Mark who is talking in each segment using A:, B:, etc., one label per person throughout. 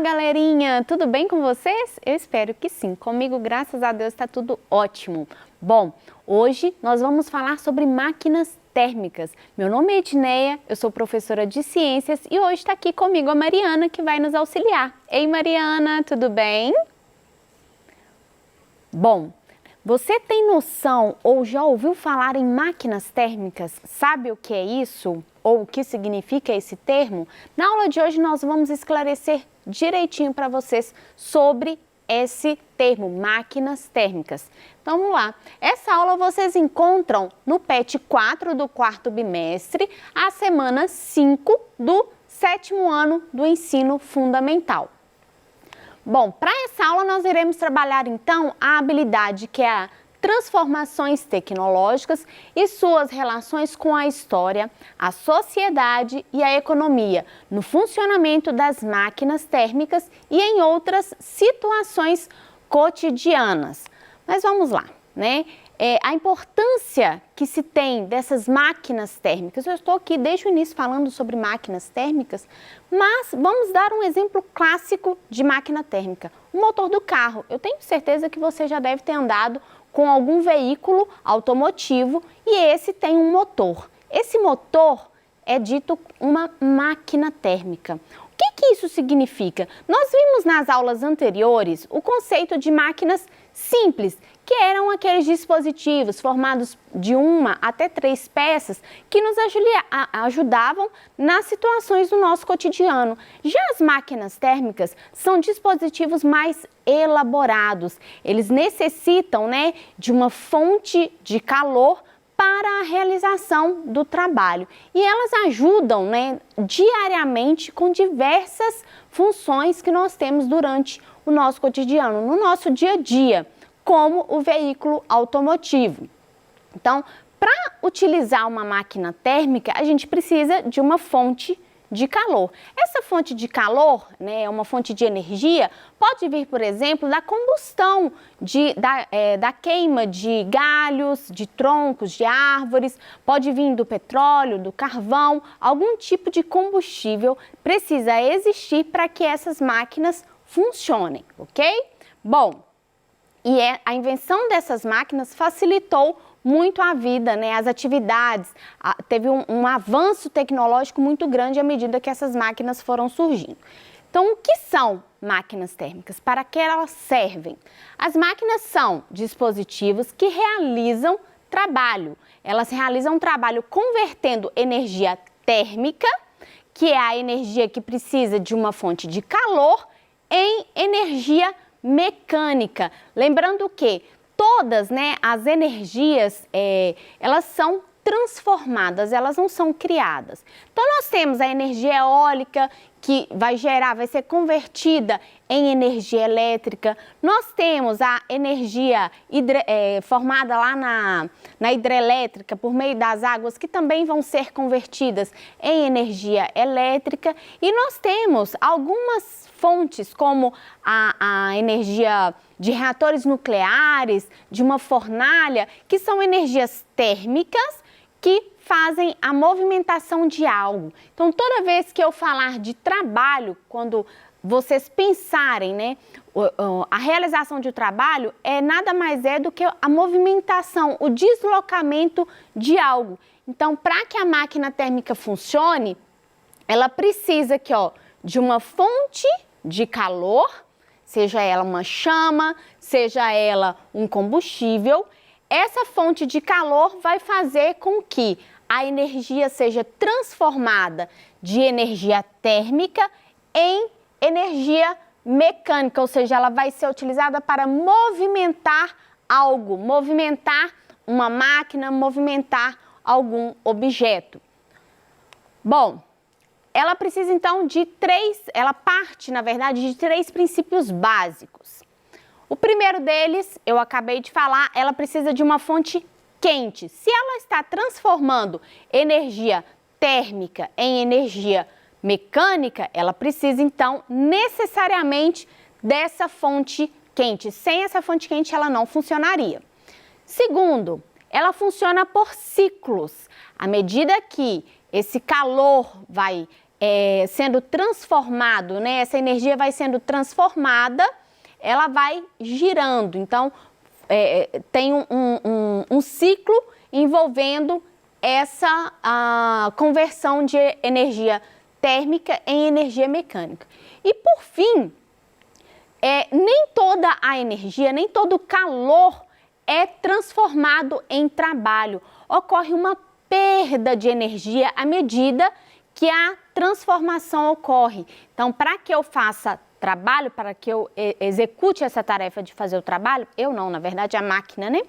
A: galerinha! Tudo bem com vocês? Eu espero que sim. Comigo, graças a Deus, está tudo ótimo. Bom, hoje nós vamos falar sobre máquinas térmicas. Meu nome é Edneia, eu sou professora de ciências e hoje está aqui comigo a Mariana, que vai nos auxiliar. Ei, Mariana, tudo bem? Bom, você tem noção ou já ouviu falar em máquinas térmicas? Sabe o que é isso? Ou o que significa esse termo? Na aula de hoje nós vamos esclarecer direitinho para vocês sobre esse termo, máquinas térmicas. Então vamos lá. Essa aula vocês encontram no PET 4 do quarto bimestre, a semana 5 do 7º ano do ensino fundamental. Bom, para essa aula nós iremos trabalhar então a habilidade que é a transformações tecnológicas e suas relações com a história, a sociedade e a economia, no funcionamento das máquinas térmicas e em outras situações cotidianas. Mas vamos lá, né? A importância que se tem dessas máquinas térmicas. Eu estou aqui desde o início falando sobre máquinas térmicas, mas vamos dar um exemplo clássico de máquina térmica. O motor do carro. Eu tenho certeza que você já deve ter andado com algum veículo automotivo e esse tem um motor. Esse motor é dito uma máquina térmica. O que isso significa? Nós vimos nas aulas anteriores o conceito de máquinas simples, que eram aqueles dispositivos formados de 1 até 3 peças que nos ajudavam nas situações do nosso cotidiano. Já as máquinas térmicas são dispositivos mais elaborados. Eles necessitam, de uma fonte de calor para a realização do trabalho. E elas ajudam, diariamente com diversas funções que nós temos durante o nosso cotidiano, no nosso dia a dia, como o veículo automotivo. Então, para utilizar uma máquina térmica, a gente precisa de uma fonte de calor. Essa fonte de calor, uma fonte de energia, pode vir, por exemplo, da combustão, da queima de galhos, de troncos, de árvores, pode vir do petróleo, do carvão, algum tipo de combustível precisa existir para que essas máquinas funcionem, ok? Bom, a invenção dessas máquinas facilitou muito a vida, as atividades, teve um avanço tecnológico muito grande à medida que essas máquinas foram surgindo. Então, o que são máquinas térmicas? Para que elas servem? As máquinas são dispositivos que realizam trabalho. Elas realizam trabalho convertendo energia térmica, que é a energia que precisa de uma fonte de calor, em energia mecânica. Lembrando que todas, as energias, elas são transformadas, elas não são criadas. Então, nós temos a energia eólica, que vai ser convertida em energia elétrica. Nós temos a energia formada lá na hidrelétrica, por meio das águas, que também vão ser convertidas em energia elétrica. E nós temos algumas fontes, como a energia de reatores nucleares, de uma fornalha, que são energias térmicas que fazem a movimentação de algo. Então, toda vez que eu falar de trabalho, quando vocês pensarem, a realização de um trabalho nada mais do que a movimentação, o deslocamento de algo. Então, para que a máquina térmica funcione, ela precisa de uma fonte de calor, seja ela uma chama, seja ela um combustível. Essa fonte de calor vai fazer com que a energia seja transformada de energia térmica em energia mecânica, ou seja, ela vai ser utilizada para movimentar algo, movimentar uma máquina, movimentar algum objeto. Bom, ela precisa então ela parte, na verdade, de 3 princípios básicos. O primeiro deles, eu acabei de falar, ela precisa de uma fonte quente. Se ela está transformando energia térmica em energia mecânica, ela precisa então necessariamente dessa fonte quente. Sem essa fonte quente, ela não funcionaria. Segundo, ela funciona por ciclos. À medida que esse calor vai sendo transformado, né? Essa energia vai sendo transformada, ela vai girando. Então, tem um ciclo envolvendo essa conversão de energia térmica em energia mecânica. E, por fim, nem toda a energia, nem todo o calor é transformado em trabalho. Ocorre uma perda de energia à medida que a transformação ocorre. Então, para que eu faça trabalho, para que eu execute essa tarefa de fazer o trabalho, eu não, na verdade a máquina, né?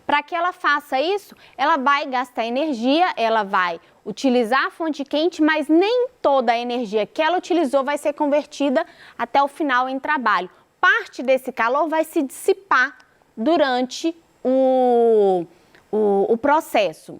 A: Para que ela faça isso, ela vai gastar energia, ela vai utilizar a fonte quente, mas nem toda a energia que ela utilizou vai ser convertida até o final em trabalho. Parte desse calor vai se dissipar durante o processo.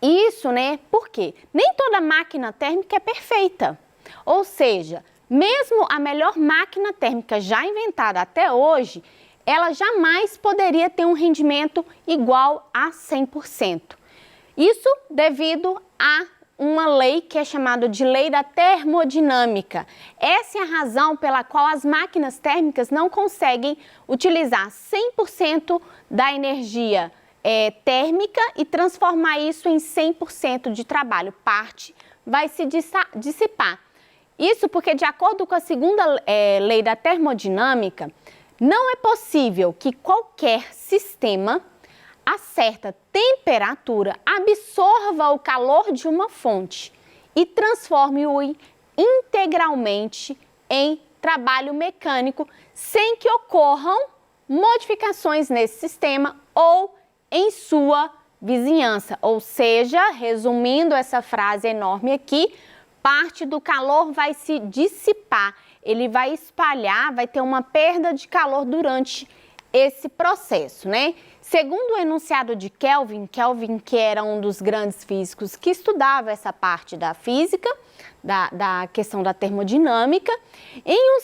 A: Isso, né? Por quê? Nem toda máquina térmica é perfeita. Ou seja, mesmo a melhor máquina térmica já inventada até hoje, ela jamais poderia ter um rendimento igual a 100%. Isso devido a uma lei que é chamada de lei da termodinâmica. Essa é a razão pela qual as máquinas térmicas não conseguem utilizar 100% da energia térmica e transformar isso em 100% de trabalho. Parte vai se dissipar. Isso porque, de acordo com a segunda lei da termodinâmica, não é possível que qualquer sistema a certa temperatura absorva o calor de uma fonte e transforme-o integralmente em trabalho mecânico sem que ocorram modificações nesse sistema ou em sua vizinhança. Ou seja, resumindo essa frase enorme aqui, parte do calor vai se dissipar, ele vai espalhar, vai ter uma perda de calor durante esse processo, né? Segundo o enunciado de Kelvin que era um dos grandes físicos que estudava essa parte da física, da questão da termodinâmica, em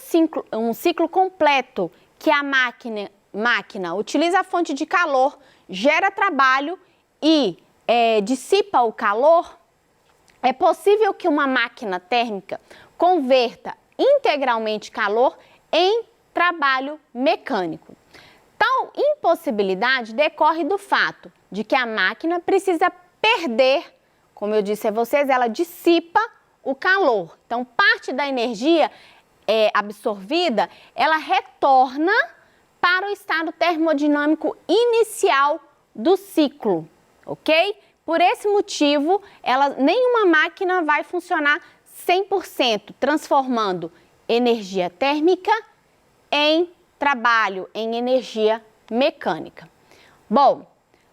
A: um ciclo completo que a máquina utiliza a fonte de calor, gera trabalho e dissipa o calor, é possível que uma máquina térmica converta integralmente calor em trabalho mecânico. Tal impossibilidade decorre do fato de que a máquina precisa perder, como eu disse a vocês, ela dissipa o calor. Então, parte da energia absorvida, ela retorna para o estado termodinâmico inicial do ciclo, ok? Por esse motivo, nenhuma máquina vai funcionar 100%, transformando energia térmica em trabalho, em energia mecânica. Bom,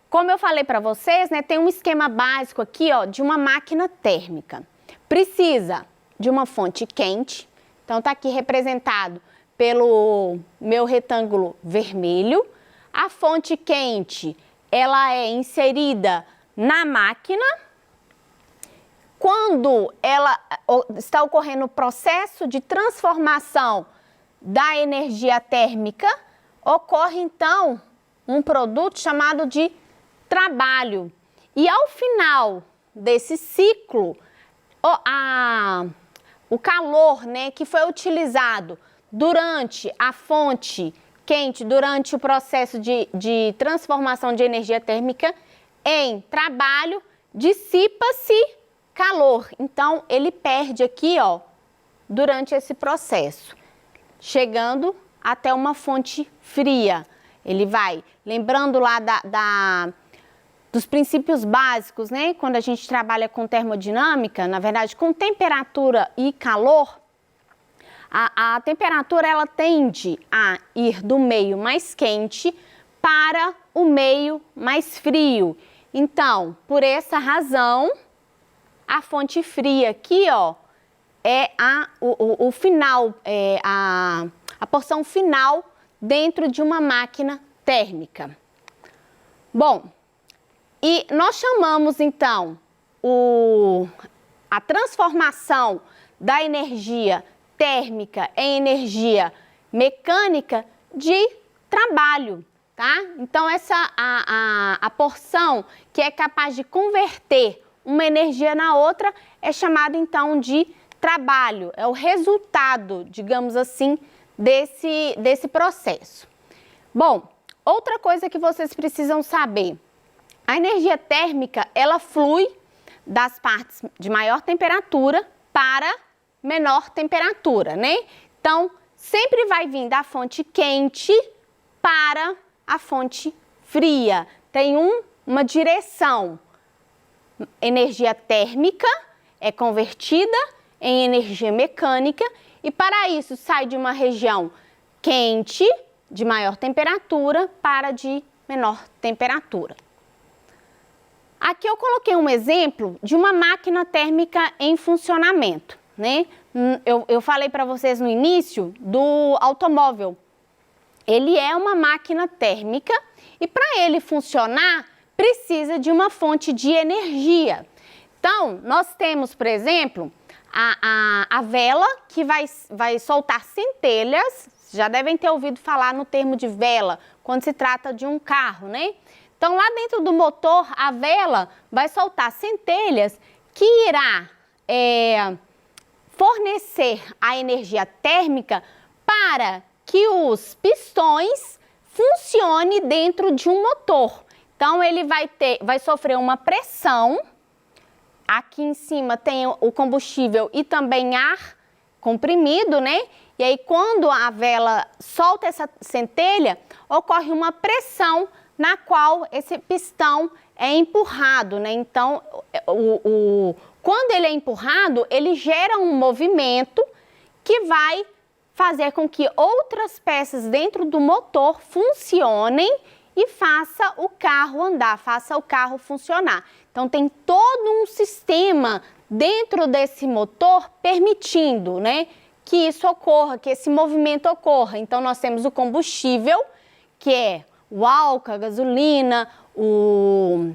A: como eu falei para vocês, né, tem um esquema básico aqui, ó, de uma máquina térmica. Precisa de uma fonte quente, então está aqui representado pelo meu retângulo vermelho. A fonte quente, ela é inserida na máquina. Quando está ocorrendo o processo de transformação da energia térmica, ocorre então um produto chamado de trabalho. E ao final desse ciclo, o calor, né, que foi utilizado durante a fonte quente, durante o processo de transformação de energia térmica em trabalho, dissipa-se calor. Então, ele perde aqui, ó, durante esse processo, chegando até uma fonte fria. Ele vai, lembrando lá dos princípios básicos, né? Quando a gente trabalha com termodinâmica, na verdade, com temperatura e calor, a temperatura ela tende a ir do meio mais quente para o meio mais frio. Então, por essa razão, a fonte fria aqui, ó, é o final, a porção final dentro de uma máquina térmica. Bom, e nós chamamos então a transformação da energia térmica em energia mecânica de trabalho, tá? Então a porção que é capaz de converter uma energia na outra é chamada então de trabalho, é o resultado, digamos assim, desse processo. Bom, outra coisa que vocês precisam saber, a energia térmica, ela flui das partes de maior temperatura para menor temperatura, né? Então, sempre vai vir da fonte quente para a fonte fria. Tem uma direção. Energia térmica é convertida em energia mecânica e para isso sai de uma região quente, de maior temperatura, para de menor temperatura. Aqui eu coloquei um exemplo de uma máquina térmica em funcionamento, né? Eu falei para vocês no início do automóvel. Ele é uma máquina térmica e para ele funcionar precisa de uma fonte de energia. Então, nós temos, por exemplo, a vela que vai soltar centelhas. Já devem ter ouvido falar no termo de vela quando se trata de um carro, né? Então, lá dentro do motor, a vela vai soltar centelhas que irá fornecer a energia térmica para que os pistões funcionem dentro de um motor. Então, ele vai sofrer uma pressão. Aqui em cima tem o combustível e também ar comprimido, né? E aí, quando a vela solta essa centelha, ocorre uma pressão na qual esse pistão é empurrado, né? Então, quando ele é empurrado, ele gera um movimento que vai fazer com que outras peças dentro do motor funcionem e faça o carro andar, faça o carro funcionar. Então, tem todo um sistema dentro desse motor permitindo, né, que isso ocorra, que esse movimento ocorra. Então, nós temos o combustível, que é o álcool, a gasolina, o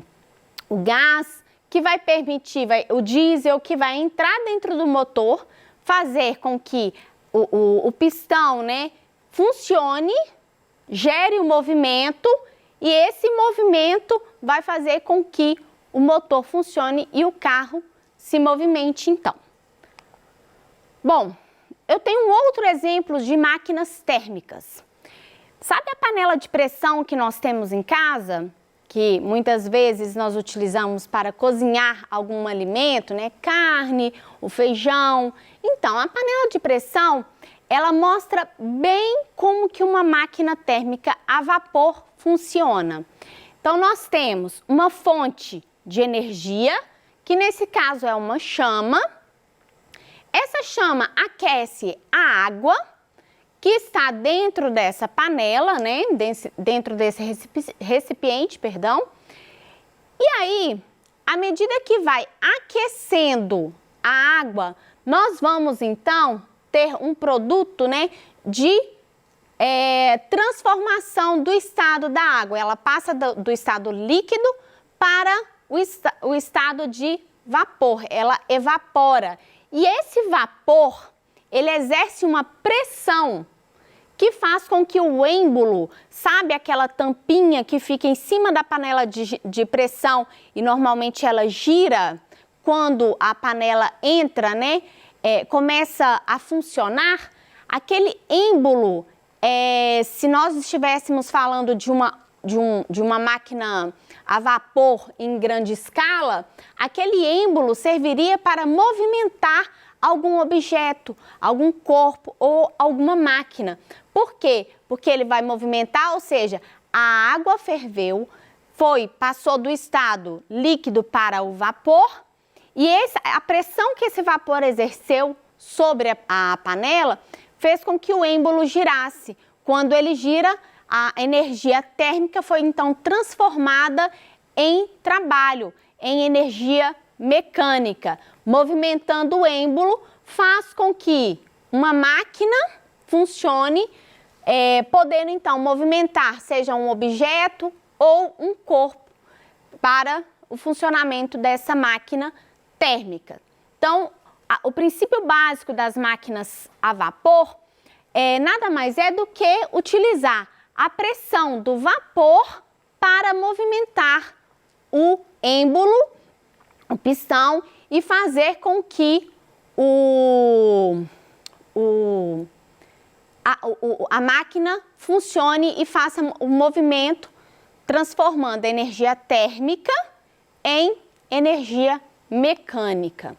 A: gás, que vai permitir, o diesel, que vai entrar dentro do motor, fazer com que o pistão, né, funcione, gere o movimento e esse movimento vai fazer com que o motor funcione e o carro se movimente então. Bom, eu tenho um outro exemplo de máquinas térmicas. Sabe a panela de pressão que nós temos em casa? Que muitas vezes nós utilizamos para cozinhar algum alimento, né? Carne, o feijão. Então, a panela de pressão, ela mostra bem como que uma máquina térmica a vapor funciona. Então, nós temos uma fonte de energia, que nesse caso é uma chama. Essa chama aquece a água que está dentro dessa panela, né? Dentro desse recipiente, perdão. E aí, à medida que vai aquecendo a água, nós vamos então ter um produto, né, de transformação do estado da água. Ela passa do estado líquido para o estado de vapor. Ela evapora. E esse vapor, ele exerce uma pressão que faz com que o êmbolo, sabe aquela tampinha que fica em cima da panela de pressão e normalmente ela gira quando a panela entra, né? Começa a funcionar, aquele êmbolo, se nós estivéssemos falando de uma máquina a vapor em grande escala, aquele êmbolo serviria para movimentar algum objeto, algum corpo ou alguma máquina. Por quê? Porque ele vai movimentar, ou seja, a água ferveu, passou do estado líquido para o vapor e a pressão que esse vapor exerceu sobre a panela fez com que o êmbolo girasse. Quando ele gira, a energia térmica foi então transformada em trabalho, em energia mecânica. Movimentando o êmbolo faz com que uma máquina funcione, podendo então movimentar, seja um objeto ou um corpo, para o funcionamento dessa máquina térmica. Então, o princípio básico das máquinas a vapor nada mais é do que utilizar a pressão do vapor para movimentar o êmbolo, o pistão, e fazer com que a máquina funcione e faça o movimento transformando a energia térmica em energia mecânica.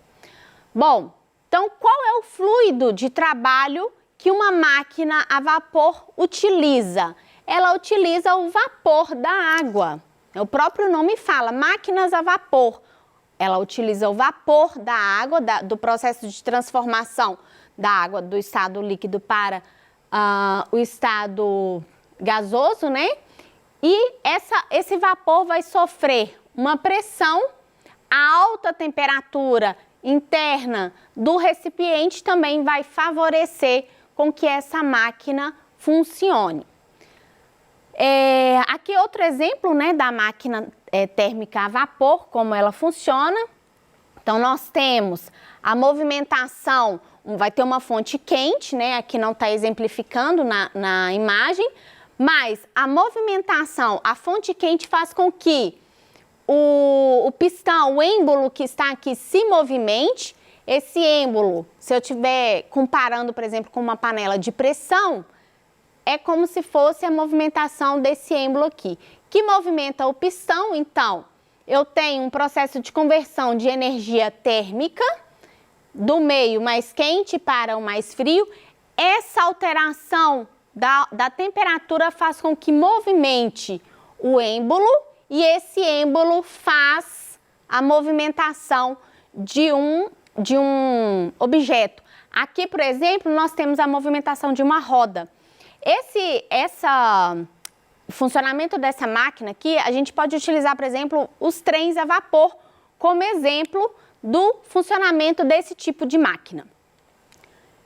A: Bom, então qual é o fluido de trabalho que uma máquina a vapor utiliza? Ela utiliza o vapor da água. O próprio nome fala, máquinas a vapor. Ela utiliza o vapor da água, do processo de transformação da água do estado líquido para o estado gasoso, né? E esse vapor vai sofrer uma pressão, a alta temperatura interna do recipiente também vai favorecer com que essa máquina funcione. Aqui outro exemplo, né, da máquina térmica a vapor, como ela funciona. Então, nós temos a movimentação, vai ter uma fonte quente, né, aqui não está exemplificando na imagem, mas a movimentação, a fonte quente faz com que o pistão, o êmbolo que está aqui se movimente. Esse êmbolo, se eu estiver comparando, por exemplo, com uma panela de pressão, é como se fosse a movimentação desse êmbolo aqui, que movimenta o pistão. Então, eu tenho um processo de conversão de energia térmica do meio mais quente para o mais frio. Essa alteração da temperatura faz com que movimente o êmbolo e esse êmbolo faz a movimentação de um objeto. Aqui, por exemplo, nós temos a movimentação de uma roda. O funcionamento dessa máquina aqui, a gente pode utilizar, por exemplo, os trens a vapor como exemplo do funcionamento desse tipo de máquina.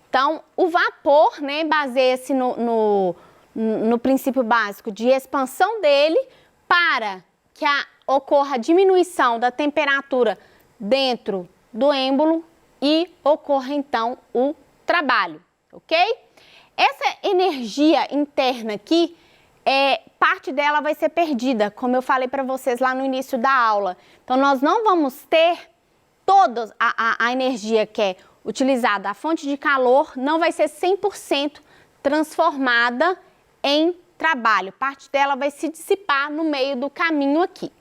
A: Então, o vapor, né, baseia-se no princípio básico de expansão dele para que ocorra a diminuição da temperatura dentro do êmbolo e ocorra, então, o trabalho, ok? Essa energia interna aqui, parte dela vai ser perdida, como eu falei para vocês lá no início da aula. Então, nós não vamos ter toda a energia que é utilizada, a fonte de calor não vai ser 100% transformada em trabalho. Parte dela vai se dissipar no meio do caminho aqui.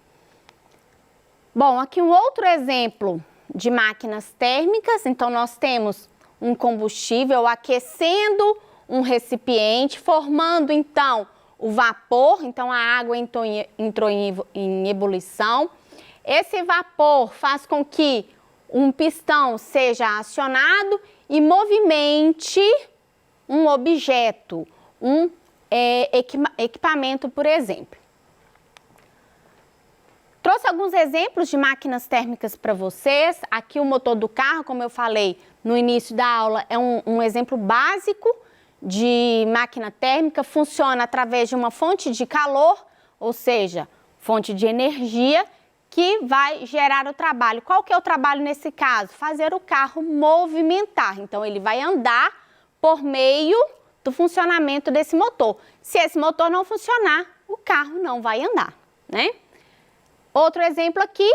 A: Bom, aqui um outro exemplo de máquinas térmicas. Então, nós temos um combustível aquecendo um recipiente, formando, então, o vapor. Então, a água entrou em ebulição. Esse vapor faz com que um pistão seja acionado e movimente um objeto, um equipamento, por exemplo. Trouxe alguns exemplos de máquinas térmicas para vocês. Aqui o motor do carro, como eu falei no início da aula, é um exemplo básico de máquina térmica. Funciona através de uma fonte de calor, ou seja, fonte de energia, que vai gerar o trabalho. Qual que é o trabalho nesse caso? Fazer o carro movimentar. Então, ele vai andar por meio do funcionamento desse motor. Se esse motor não funcionar, o carro não vai andar, né? Outro exemplo aqui,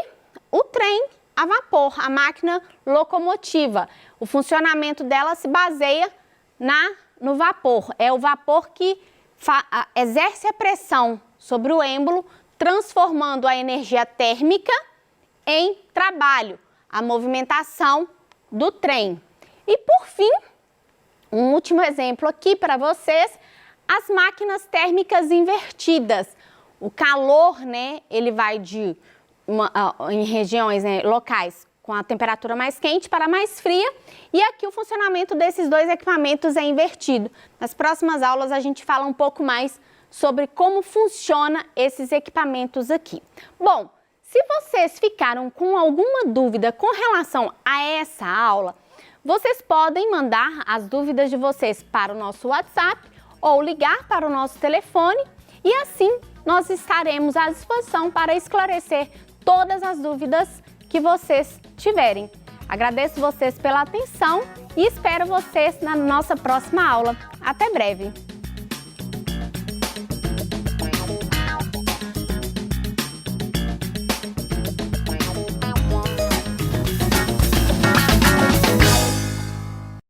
A: o trem a vapor, a máquina locomotiva. O funcionamento dela se baseia no vapor. É o vapor que exerce a pressão sobre o êmbolo, transformando a energia térmica em trabalho, a movimentação do trem. E por fim, um último exemplo aqui para vocês, as máquinas térmicas invertidas. O calor, né, ele vai em regiões, né, locais com a temperatura mais quente para mais fria, e aqui o funcionamento desses dois equipamentos é invertido. Nas próximas aulas a gente fala um pouco mais sobre como funciona esses equipamentos aqui. Bom, se vocês ficaram com alguma dúvida com relação a essa aula, vocês podem mandar as dúvidas de vocês para o nosso WhatsApp ou ligar para o nosso telefone e assim nós estaremos à disposição para esclarecer todas as dúvidas que vocês tiverem. Agradeço vocês pela atenção e espero vocês na nossa próxima aula. Até breve!